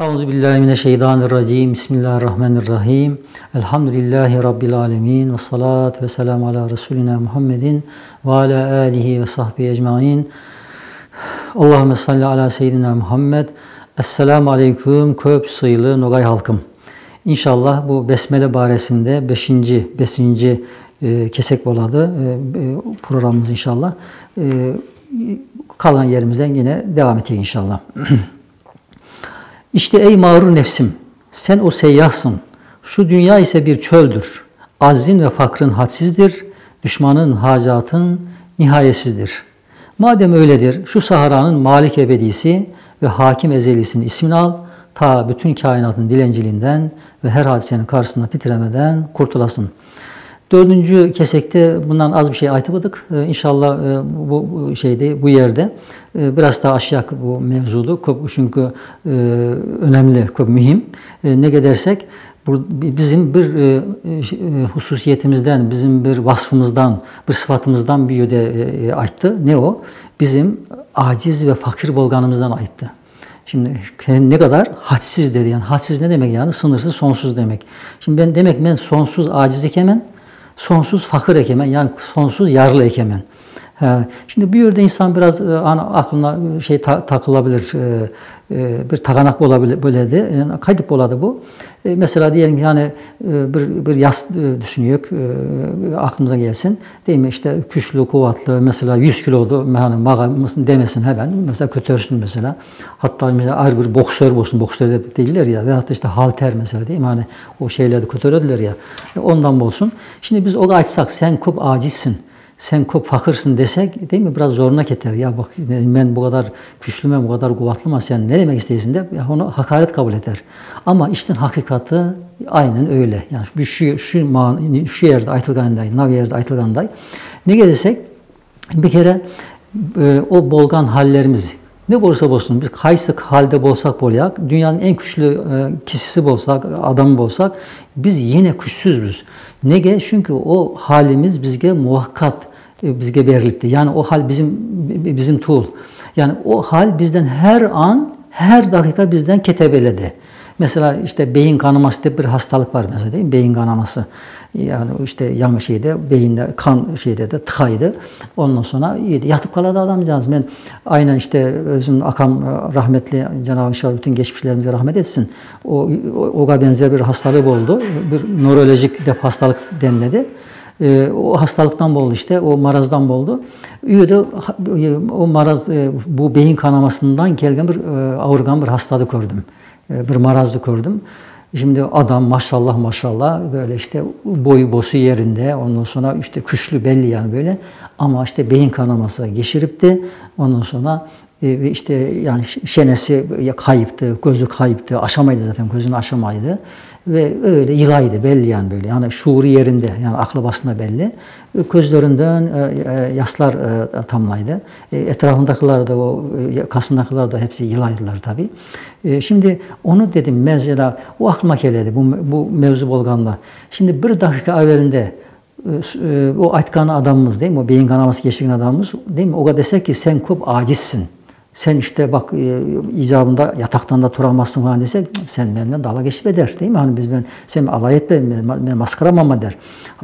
Euzubillahimineşşeytanirracim. Bismillahirrahmanirrahim. Elhamdülillahi Rabbil alemin. Ve salatu ve selamu ala Resulina Muhammedin ve ala alihi ve sahbihi ecmain. Allahümme salli ala seyyidina Muhammed. Esselamu aleyküm köp sayılı Nogay halkım. İnşallah bu Besmele baresinde 5. kesek boladı programımız inşallah. Kalan yerimizden yine devam edecek inşallah. İşte ey mağrur nefsim, sen o seyyahsın. Şu dünya ise bir çöldür. Aczin ve fakrın hadsizdir. Düşmanın hacatın nihayetsizdir. Madem öyledir, şu saharanın malik ebedisi ve hakim ezelisinin ismini al, ta bütün kainatın dilenciliğinden ve her hadisenin karşısında titremeden kurtulasın. 4. kesekte bundan az bir şey aytıbıdık. İnşallah bu yerde biraz daha aşağı bu mevzudu. Çünkü önemli, çok mühim. Ne gidersek bizim bir hususiyetimizden, bizim bir vasfımızdan, bir sıfatımızdan bir yöde ayttı. Ne o? Bizim aciz ve fakir bolganımızdan ayttı. Şimdi ne kadar hadsiz dedi. Yani hadsiz ne demek yani? Sınırsız, sonsuz demek. Şimdi ben sonsuz aciz ekemen, sonsuz fakir ekemen, yani sonsuz yarlı ekemen. Şimdi bir yerde insan biraz aklına takılabilir, bir takanak olabilir böyle de, yani kayıp oladı bu. Mesela diyelim ki yani bir yas düşünüyor, aklımıza gelsin, değil mi? İşte güçlü, kuvvetli, mesela 100 kilodu, yani mağa mısın demesin hemen, mesela kötürsün mesela. Hatta mesela ayrı bir boksör olsun, boksör de değiller ya, veyahut da işte halter mesela, değil mi? Hani o şeylerde kötürediler ya, ondan olsun. Şimdi biz o açsak, sen çok acizsin, sen çok fakırsın desek, değil mi? Biraz zoruna keter. Ya bak ben bu kadar güçlüyüm, bu kadar kuvvetliyim, sen ne demek istersin de onu hakaret kabul eder. Ama işte hakikati aynen öyle. Yani şu yerde aytılganday, nav yerde aytılganday. Ne gelirsek bir kere o bolgan hallerimiz ne olursa olsun, biz kaysı halde bolsak bolyak, dünyanın en güçlü kişisi bolsak, adamı bolsak, biz yine güçsüzüz. Nege? Çünkü o halimiz bizge muhakkat, bizge verilipti. Yani o hal bizim tuğul. Yani o hal bizden her an, her dakika bizden ketebeledi. Mesela işte beyin kanaması diye bir hastalık var mesela, değil mi? Beyin kanaması. Yani işte yan beyinde kan de tıkaydı. Ondan sonra iyiydi. Yatıp kaladı adamcağız. Ben aynen işte özüm akam rahmetli, Cenab-ı inşallah bütün geçmişlerimize rahmet etsin. Oga benzer bir hastalık oldu. Bir nörolojik hastalık denildi. O hastalıktan oldu işte, o marazdan oldu. O maraz, bu beyin kanamasından gelgen bir ağırgan bir hastalık gördüm. Bir marazlı gördüm. Şimdi adam maşallah böyle işte boyu bosu yerinde, ondan sonra işte güçlü belli yani böyle, ama işte beyin kanaması geçiripti. Ondan sonra işte yani şenesi kayıptı, gözü kayıptı, aşamaydı zaten, gözünü aşamaydı ve öyle yılaydı belli yani böyle, yani şuuru yerinde, yani aklı basında belli. Gözlerinden yaslar tamlaydı. Etrafındakiler de, o kasındakiler de hepsi yılaydılar tabii. Şimdi onu dedim mesela, o aklıma geldi bu mevzu bolganla. Şimdi bir dakika evvelinde o aytkan adamımız, değil mi? O beyin kanaması geçirgen adamımız, değil mi? O da desek ki sen çok acizsin. Sen işte bak icabında yataktan da duramazsın falan desek, sen benimle dalga geçip eder, değil mi? Hani sen alay etme, ben maskaramama der.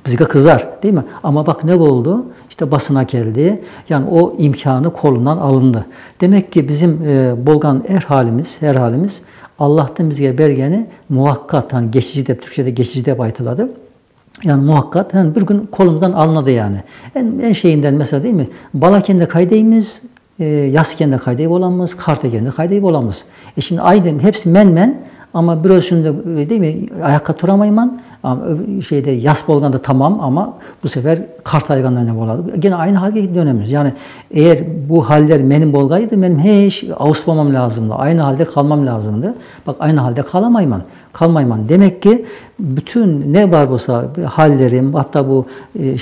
Bize kızar, değil mi? Ama bak ne oldu? İşte basına geldi. Yani o imkanı kolundan alındı. Demek ki bizim bolgan her halimiz Allah'tan bize bergeni muhakkat, hani geçici de, Türkçe'de geçici de baytıladı. Yani muhakkat, yani bir gün kolumuzdan alındı yani. En şeyinden mesela, değil mi? Balaken de kaydeyimiz, yazken de kaydayıp olamaz, karteken de kaydayıp olamaz. Şimdi aynen hepsi men ama bir ölçümde, değil mi, ayakta duramayman, ama yas bolganda tamam, ama bu sefer kart aygandan ne boladı. Gene aynı halde dönemiyoruz. Yani eğer bu haller benim bolgaydı, benim hiç avuslamam lazımdı. Aynı halde kalmam lazımdı. Bak aynı halde kalamayman. Demek ki bütün ne var olsa hallerim, hatta bu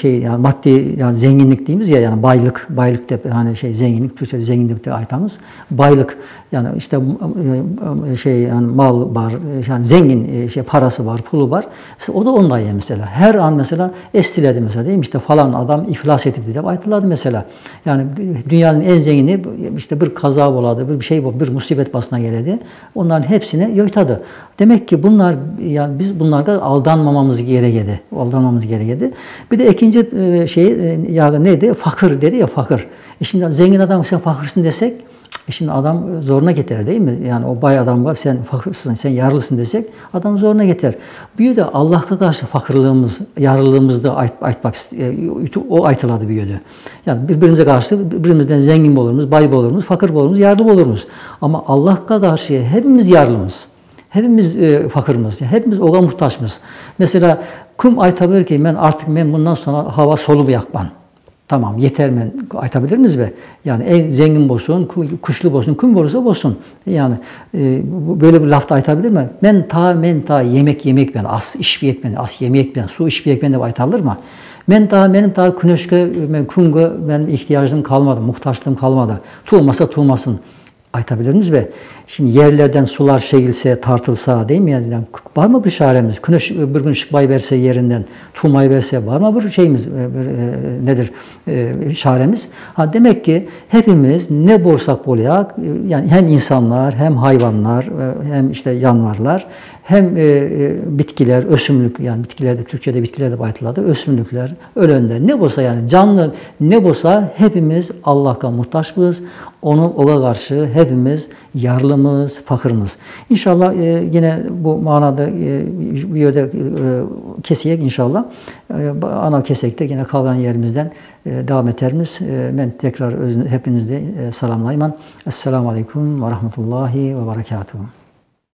yani maddi, yani zenginlik diyeyimiz ya, yani baylık de hani zenginlik, Türkçe'de zenginlik de aytamız. Baylık yani işte yani mal var, yani zengin parası var, pulu var. o da ondan ya mesela. Her an mesela estiledi mesela değil mi? İşte falan adam iflas etip diye aytıladı mesela. Yani dünyanın en zengini işte bir kaza oladı, bir şey bir musibet basına geledi. Onların hepsine yoytadı. Demek ki bunlar yani biz bunlarda aldanmamamız gerekedi. Aldanmamamız gerekedi. Bir de ikinci ya neydi? Fakir dedi ya fakir. Şimdi zengin adam sen fakirsin desek şimdi adam zoruna gider değil mi? Yani o bay adam var, sen fakirsin, sen yarlısın desek adam zoruna gider. Bir de Allah'a karşı fakirliğimiz, yarlılığımızda aytmak o aytıladı bir yönü. Yani birbirimize karşı birbirimizden zengin oluruz, bay oluruz, fakir oluruz, yarlı oluruz. Ama Allah'a karşı hepimiz yarlımız. Hepimiz fakirimiz, hepimiz oğa muhtaçmız. Mesela kim aytabilir ki ben bundan sonra hava solumu yakmam. Tamam yeter men aytabilir miyiz be? Yani en zengin olsun, kuşlu olsun, kim olursa olsun. Yani böyle bir lafta aytabilir mi? Men ta yemek ben, as iş bir ben, as yemek ben, su iş bir ben de aytılır mı? Benim güneşke, kunga benim ihtiyacım kalmadı, muhtaçlığım kalmadı. Tuğmasın. Aytabilir miyiz be? Şimdi yerlerden sular çekilse, tartılsa değil mi? Yani var mı bir çaremiz? Güneş bir gün çıkmayı verse yerinden, tuğmayı verse var mı bir şeyimiz? Nedir çaremiz? Demek ki hepimiz ne borsak bolayak, yani hem insanlar, hem hayvanlar, hem işte yanvarlar, hem bitkiler, ösümlük, yani bitkilerde, Türkçe'de bitkilerde baytıladı, ösümlükler, ölenler, ne bolsa yani canlı ne bolsa hepimiz Allah'a muhtaçız. Ona karşı hepimiz yarlımız, fakirimiz. İnşallah yine bu manada bir yerde kesiyek inşallah. Ana kesekte yine kalan yerimizden devam ederimiz. Ben tekrar hepinizde selamlayman. Esselamu Aleyküm ve Rahmetullahi ve Berekatuhu.